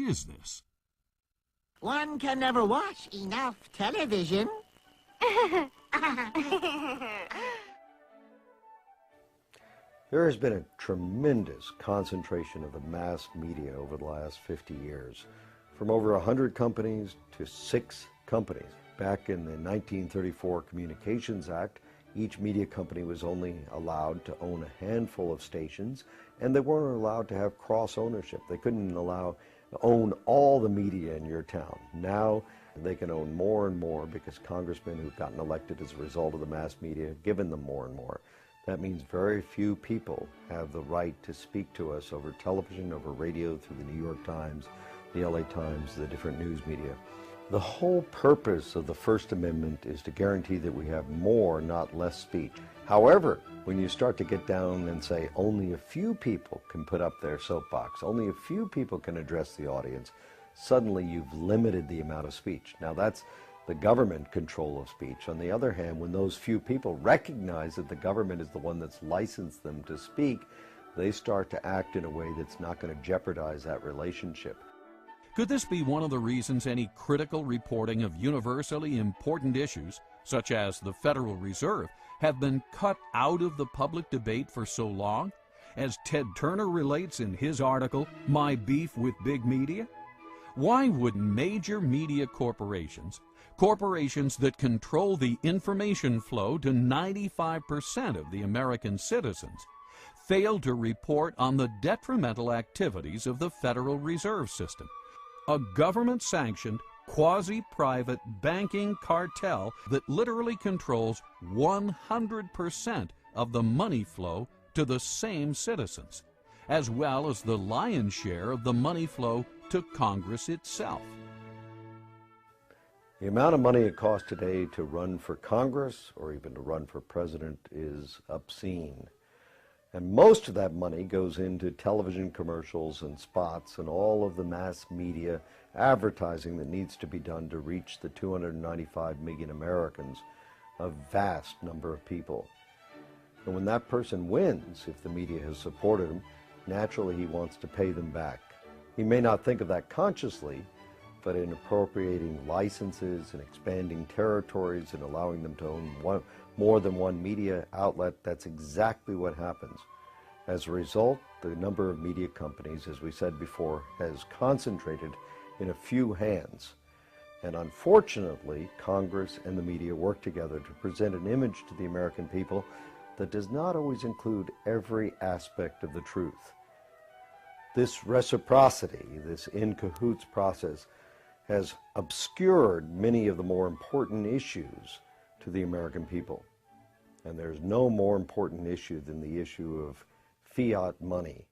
is this? One can never watch enough television. There has been a tremendous concentration of the mass media over the last 50 years, from over 100 companies to 6 companies. Back in the 1934 Communications Act, each media company was only allowed to own a handful of stations, and they weren't allowed to have cross-ownership. They couldn't own all the media in your town. Now they can own more and more because congressmen who've gotten elected as a result of the mass media have given them more and more. That means very few people have the right to speak to us over television, over radio, through the New York Times, the LA Times, the different news media. The whole purpose of the First Amendment is to guarantee that we have more, not less speech. However, when you start to get down and say only a few people can put up their soapbox, only a few people can address the audience, suddenly you've limited the amount of speech. Now that's the government control of speech. On the other hand, when those few people recognize that the government is the one that's licensed them to speak, they start to act in a way that's not going to jeopardize that relationship. Could this be one of the reasons any critical reporting of universally important issues, such as the Federal Reserve, have been cut out of the public debate for so long? As Ted Turner relates in his article, My Beef with Big Media? Why would major media corporations that control the information flow to 95% of the American citizens, fail to report on the detrimental activities of the Federal Reserve System, a government-sanctioned, quasi-private banking cartel that literally controls 100% of the money flow to the same citizens, as well as the lion's share of the money flow to Congress itself? The amount of money it costs today to run for Congress or even to run for president is obscene. And most of that money goes into television commercials and spots and all of the mass media advertising that needs to be done to reach the 295 million Americans, a vast number of people. And when that person wins, if the media has supported him, naturally he wants to pay them back. He may not think of that consciously, but in appropriating licenses and expanding territories and allowing them to own more than one media outlet, that's exactly what happens. As a result, the number of media companies, as we said before, has concentrated in a few hands. And unfortunately, Congress and the media work together to present an image to the American people that does not always include every aspect of the truth. This reciprocity, this in cahoots process, has obscured many of the more important issues to the American people. And there's no more important issue than the issue of fiat money.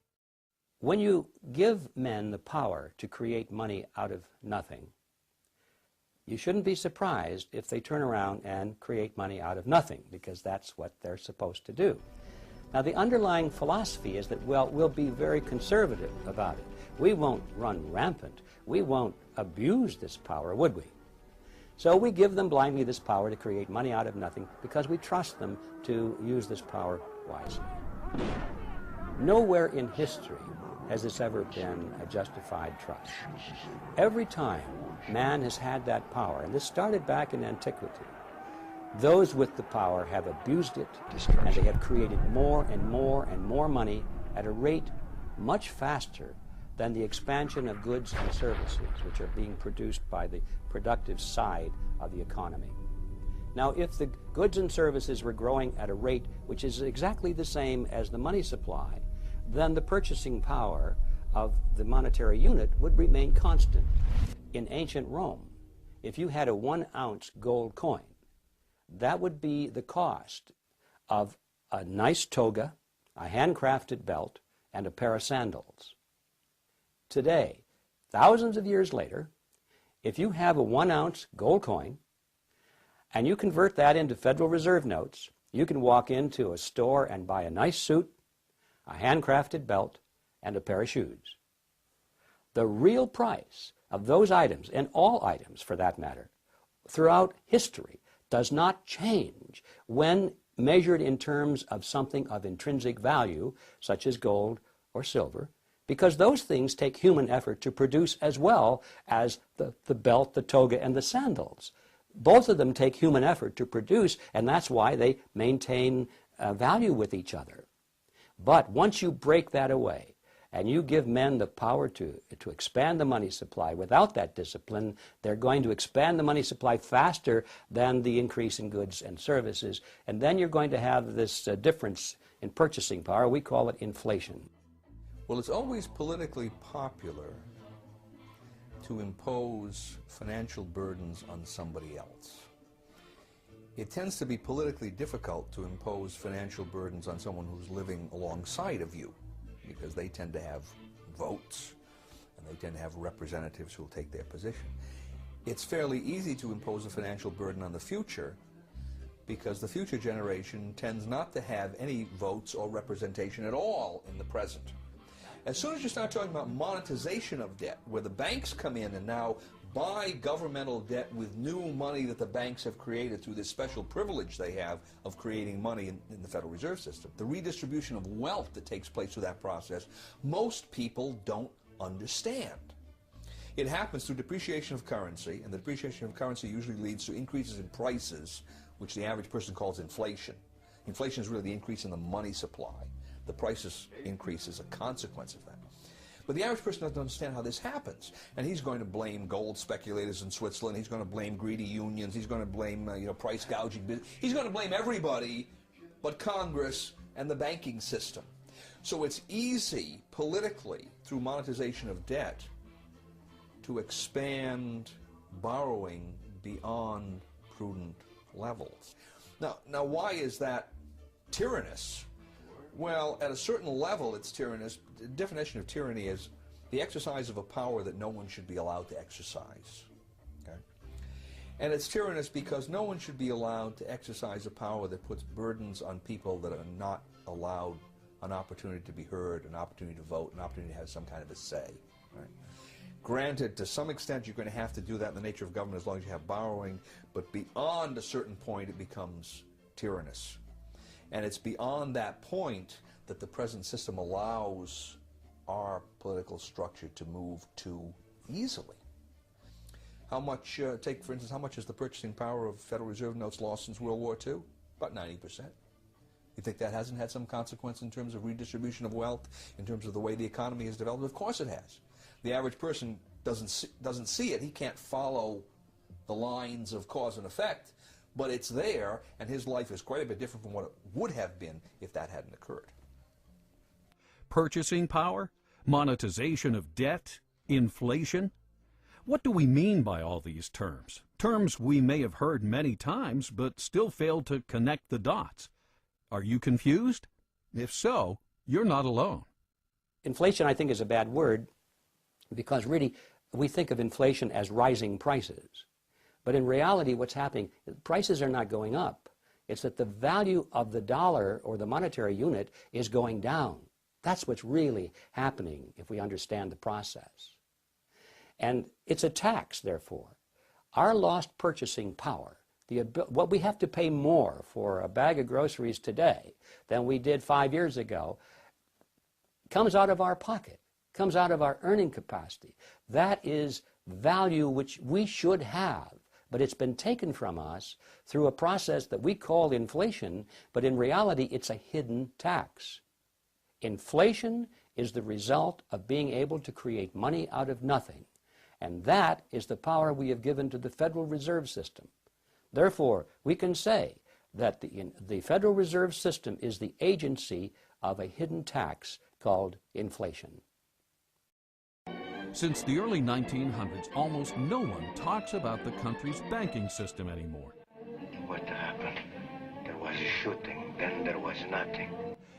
When you give men the power to create money out of nothing, you shouldn't be surprised if they turn around and create money out of nothing, because that's what they're supposed to do. Now, the underlying philosophy is that, well, we'll be very conservative about it. We won't run rampant. We won't abuse this power, would we? So we give them blindly this power to create money out of nothing because we trust them to use this power wisely. Nowhere in history has this ever been a justified trust. Every time man has had that power, and this started back in antiquity, those with the power have abused it, and they have created more and more and more money at a rate much faster than the expansion of goods and services which are being produced by the productive side of the economy. Now, if the goods and services were growing at a rate which is exactly the same as the money supply, then the purchasing power of the monetary unit would remain constant. In ancient Rome, if you had a 1-ounce gold coin, that would be the cost of a nice toga, a handcrafted belt, and a pair of sandals. Today, thousands of years later, if you have a 1-ounce gold coin and you convert that into Federal Reserve notes, you can walk into a store and buy a nice suit, a handcrafted belt, and a pair of shoes. The real price of those items, and all items for that matter, throughout history, does not change when measured in terms of something of intrinsic value, such as gold or silver, because those things take human effort to produce as well as the belt, the toga, and the sandals. Both of them take human effort to produce, and that's why they maintain value with each other. But once you break that away, and you give men the power to expand the money supply without that discipline, they're going to expand the money supply faster than the increase in goods and services, and then you're going to have this difference in purchasing power. We call it inflation. Well, it's always politically popular to impose financial burdens on somebody else. It tends to be politically difficult to impose financial burdens on someone who's living alongside of you, because they tend to have votes and they tend to have representatives who will take their position. It's fairly easy to impose a financial burden on the future, because the future generation tends not to have any votes or representation at all in the present. As soon as you start talking about monetization of debt, where the banks come in and now buy governmental debt with new money that the banks have created through this special privilege they have of creating money in the Federal Reserve System, the redistribution of wealth that takes place through that process, most people don't understand. It happens through depreciation of currency, and the depreciation of currency usually leads to increases in prices, which the average person calls inflation. Inflation is really the increase in the money supply. The prices increase as a consequence of that. But the average person doesn't understand how this happens. And he's going to blame gold speculators in Switzerland. He's going to blame greedy unions. He's going to blame price gouging. He's going to blame everybody but Congress and the banking system. So it's easy politically, through monetization of debt, to expand borrowing beyond prudent levels. Now why is that tyrannous? Well, at a certain level, it's tyrannous. The definition of tyranny is the exercise of a power that no one should be allowed to exercise. Okay? And it's tyrannous because no one should be allowed to exercise a power that puts burdens on people that are not allowed an opportunity to be heard, an opportunity to vote, an opportunity to have some kind of a say. Right? Granted, to some extent, you're going to have to do that in the nature of government as long as you have borrowing, but beyond a certain point, it becomes tyrannous. And it's beyond that point that the present system allows our political structure to move too easily. How much, take for instance, how much is the purchasing power of Federal Reserve notes lost since World War II? About 90%. You think that hasn't had some consequence in terms of redistribution of wealth, in terms of the way the economy has developed? Of course it has. The average person doesn't see it. He can't follow the lines of cause and effect. But it's there, and his life is quite a bit different from what it would have been if that hadn't occurred. Purchasing power, monetization of debt, inflation. What do we mean by all these terms? Terms we may have heard many times, but still fail to connect the dots. Are you confused? If so, you're not alone. Inflation, I think, is a bad word because really we think of inflation as rising prices. But in reality, what's happening, prices are not going up. It's that the value of the dollar or the monetary unit is going down. That's what's really happening if we understand the process. And it's a tax, therefore. Our lost purchasing power, what we have to pay more for a bag of groceries today than we did 5 years ago, comes out of our pocket, comes out of our earning capacity. That is value which we should have. But it's been taken from us through a process that we call inflation, but in reality it's a hidden tax. Inflation is the result of being able to create money out of nothing, and that is the power we have given to the Federal Reserve System. Therefore, we can say that the Federal Reserve System is the agency of a hidden tax called inflation. Since the early 1900s, almost no one talks about the country's banking system anymore. What happened? There was a shooting, then there was nothing.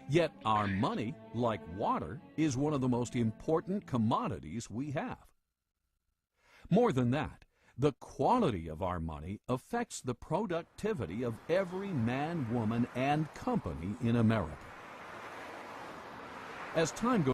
Yet our money, like water, is one of the most important commodities we have. More than that, the quality of our money affects the productivity of every man, woman, and company in America. As time goes